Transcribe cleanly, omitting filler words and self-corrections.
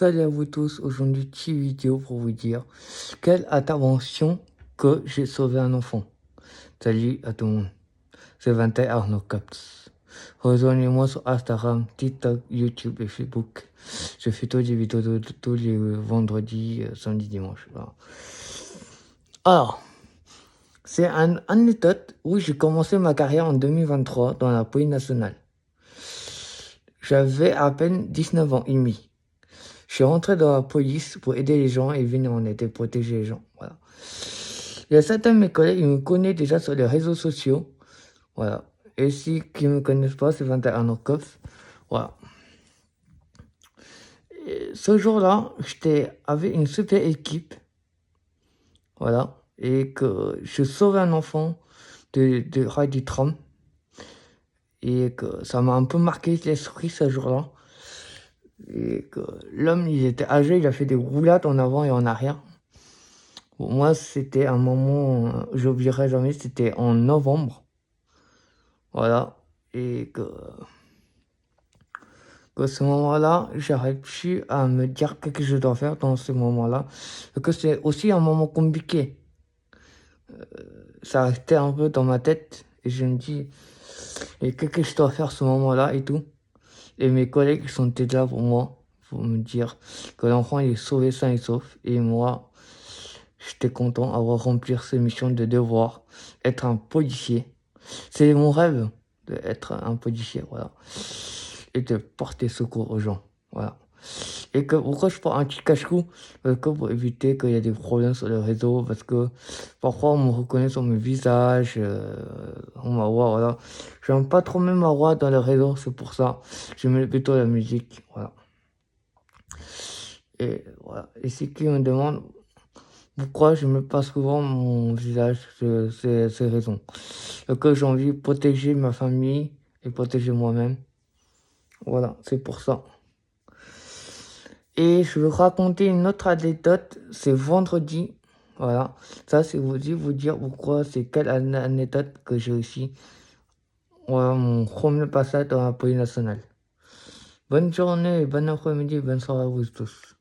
Salut à vous tous, aujourd'hui petite vidéo pour vous dire quelle intervention que j'ai sauvé un enfant. Salut à tout le monde, c'est 21 Arnaud Caps. Rejoignez-moi sur Instagram, TikTok, YouTube et Facebook. Je fais toutes les vidéos tous les vendredis, samedi, dimanche. Voilà. Alors, c'est une anecdote où j'ai commencé ma carrière en 2023 dans la police nationale. J'avais à peine 19 ans et demi. Je suis rentré dans la police pour aider les gens et venir en aide et protéger les gens. Voilà. Il y a certains de mes collègues, ils me connaissent déjà sur les réseaux sociaux. Voilà. Et si qui ne me connaissent pas, c'est 21 Orkov. Voilà. Et ce jour-là, j'étais avec une super équipe. Voilà. Et que je sauvais un enfant de rail du tram. Et que ça m'a un peu marqué l'esprit ce jour-là. Et que l'homme, il était âgé, il a fait des roulades en avant et en arrière. Pour moi, c'était un moment, j'oublierai jamais, c'était en novembre. Voilà. Et que ce moment-là, j'arrive plus à me dire ce que je dois faire dans ce moment-là. Parce que c'est aussi un moment compliqué. Ça restait un peu dans ma tête. Et je me dis, et qu'est-ce que je dois faire ce moment-là et tout. Et mes collègues sont là pour moi, pour me dire que l'enfant il est sauvé sain et sauf. Et moi, j'étais content d'avoir rempli ces missions de devoir, être un policier. C'est mon rêve d'être un policier, voilà. Et de porter secours aux gens, voilà. Et que pourquoi je prends un petit cache-cou? Parce que pour éviter qu'il y ait des problèmes sur le réseau, parce que parfois on me reconnaît sur mes visages, on m'envoie, voilà. J'aime pas trop même ma voix dans le réseau, c'est pour ça. Je mets plutôt la musique, voilà. Et voilà. Et c'est qui me demande pourquoi je mets pas souvent mon visage, c'est raison. Que j'ai envie de protéger ma famille et protéger moi-même. Voilà, c'est pour ça. Et je veux raconter une autre anecdote, c'est vendredi. Voilà, ça c'est vous dire pourquoi, c'est quelle anecdote que j'ai aussi. Voilà, mon premier passage dans la police nationale. Bonne journée, bon après-midi, bonne soirée à vous tous.